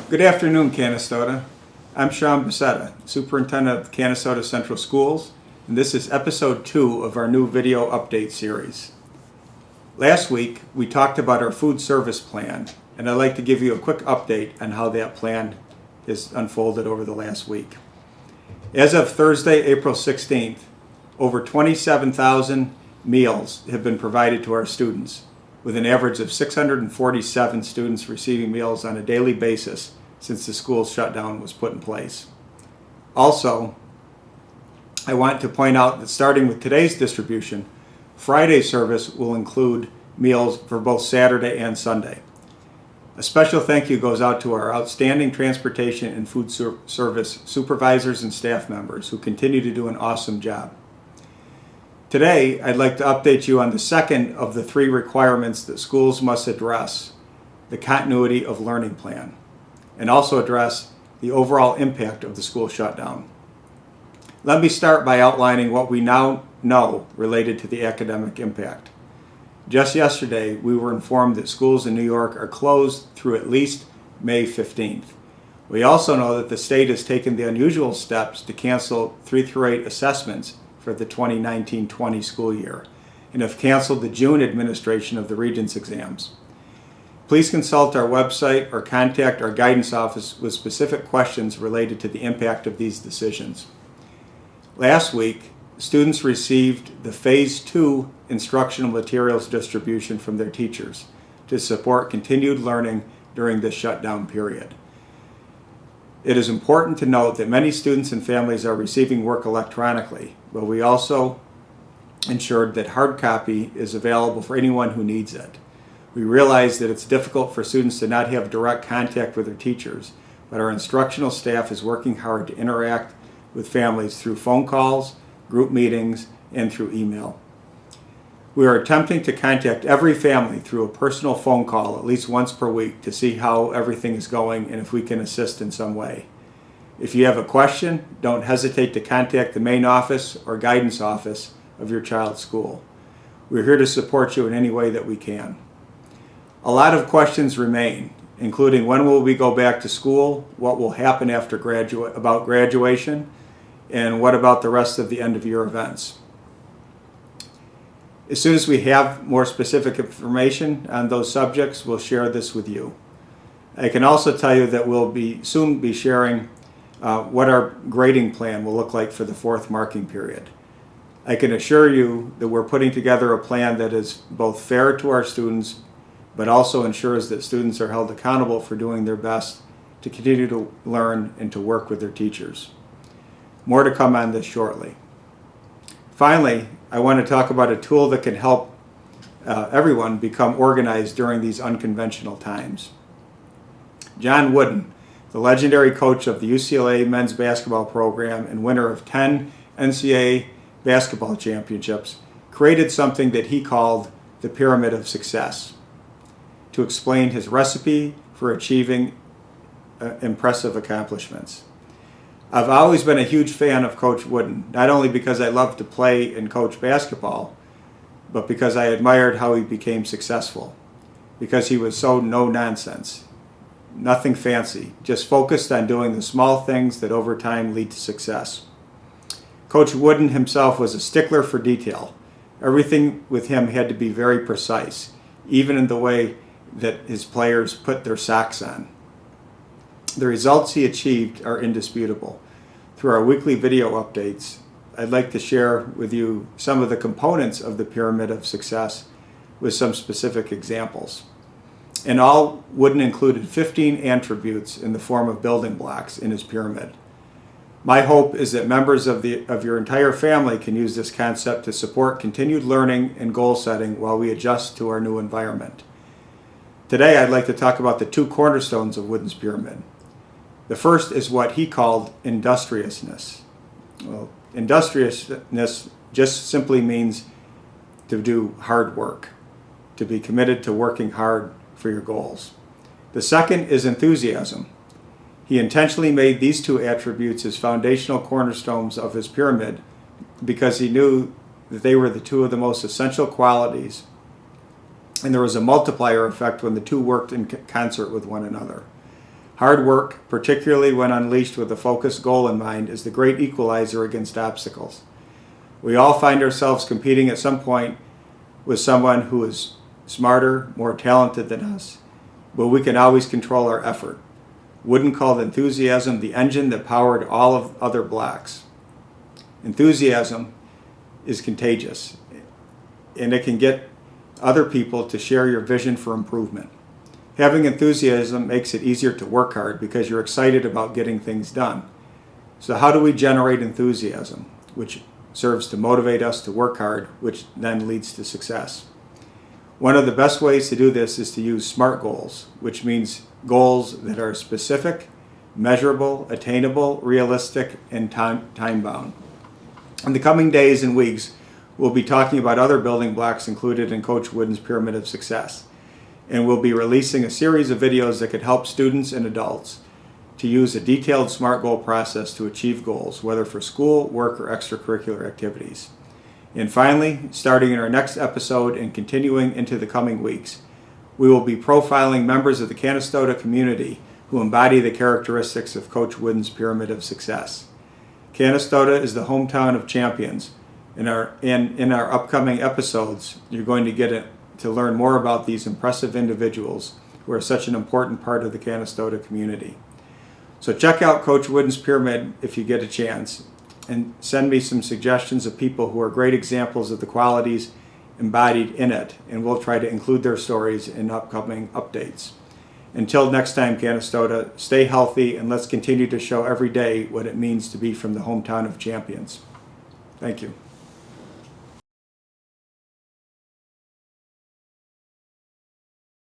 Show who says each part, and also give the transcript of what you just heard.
Speaker 1: Good afternoon, Canastota. I'm Sean Becerra, Superintendent of Canastota Central Schools, and this is episode 2 of our new video update series. Last week, we talked about our food service plan, and I'd like to give you a quick update on how that plan has unfolded over the last week. As of Thursday, April 16th, over 27,000 meals have been provided to our students, with an average of 647 students receiving meals on a daily basis since the school shutdown was put in place. Also, I want to point out that starting with today's distribution, Friday's service will include meals for both Saturday and Sunday. A special thank you goes out to our outstanding transportation and food service supervisors and staff members who continue to do an awesome job. Today, I'd like to update you on the second of the 3 requirements that schools must address, the continuity of learning plan, and also address the overall impact of the school shutdown. Let me start by outlining what we now know related to the academic impact. Just yesterday, we were informed that schools in New York are closed through at least May 15th. We also know that the state has taken the unusual steps to cancel 3-8 assessments for the 2019-20 school year and have canceled the June administration of the Regents exams. Please consult our website or contact our guidance office with specific questions related to the impact of these decisions. Last week, students received the Phase 2 instructional materials distribution from their teachers to support continued learning during this shutdown period. It is important to note that many students and families are receiving work electronically, but we also ensured that hard copy is available for anyone who needs it. We realize that it's difficult for students to not have direct contact with their teachers, but our instructional staff is working hard to interact with families through phone calls, group meetings, and through email. We are attempting to contact every family through a personal phone call at least once per week to see how everything is going and if we can assist in some way. If you have a question, don't hesitate to contact the main office or guidance office of your child's school. We're here to support you in any way that we can. A lot of questions remain, including when will we go back to school, what will happen after graduation, and what about the rest of the end of year events. As soon as we have more specific information on those subjects, we'll share this with you. I can also tell you that we'll soon be sharing what our grading plan will look like for the 4th marking period. I can assure you that we're putting together a plan that is both fair to our students, but also ensures that students are held accountable for doing their best to continue to learn and to work with their teachers. More to come on this shortly. Finally, I want to talk about a tool that can help everyone become organized during these unconventional times. John Wooden, the legendary coach of the UCLA men's basketball program and winner of 10 NCAA basketball championships, created something that he called the Pyramid of Success to explain his recipe for achieving impressive accomplishments. I've always been a huge fan of Coach Wooden, not only because I love to play and coach basketball, but because I admired how he became successful, because he was so no-nonsense, nothing fancy, just focused on doing the small things that over time lead to success. Coach Wooden himself was a stickler for detail. Everything with him had to be very precise, even in the way that his players put their socks on. The results he achieved are indisputable. Through our weekly video updates, I'd like to share with you some of the components of the Pyramid of Success with some specific examples. In all, Wooden included 15 attributes in the form of building blocks in his pyramid. My hope is that members of your entire family can use this concept to support continued learning and goal setting while we adjust to our new environment. Today, I'd like to talk about the 2 cornerstones of Wooden's pyramid. The first is what he called industriousness. Well, industriousness just simply means to do hard work, to be committed to working hard for your goals. The second is enthusiasm. He intentionally made these 2 attributes as foundational cornerstones of his pyramid because he knew that they were the 2 of the most essential qualities, and there was a multiplier effect when the 2 worked in concert with one another. Hard work, particularly when unleashed with a focused goal in mind, is the great equalizer against obstacles. We all find ourselves competing at some point with someone who is smarter, more talented than us, but we can always control our effort. Wooden called enthusiasm the engine that powered all of other blocks. Enthusiasm is contagious, and it can get other people to share your vision for improvement. Having enthusiasm makes it easier to work hard because you're excited about getting things done. So how do we generate enthusiasm, which serves to motivate us to work hard, which then leads to success? One of the best ways to do this is to use SMART goals, which means goals that are specific, measurable, attainable, realistic, and time-bound. In the coming days and weeks, we'll be talking about other building blocks included in Coach Wooden's Pyramid of Success. And we'll be releasing a series of videos that could help students and adults to use a detailed SMART goal process to achieve goals, whether for school, work, or extracurricular activities. And finally, starting in our next episode and continuing into the coming weeks, we will be profiling members of the Canastota community who embody the characteristics of Coach Wooden's Pyramid of Success. Canastota is the hometown of champions. In our upcoming episodes, you're going to get to learn more about these impressive individuals who are such an important part of the Canastota community. So check out Coach Wooden's Pyramid if you get a chance, and send me some suggestions of people who are great examples of the qualities embodied in it, and we'll try to include their stories in upcoming updates. Until next time, Canastota, stay healthy, and let's continue to show every day what it means to be from the hometown of champions. Thank you.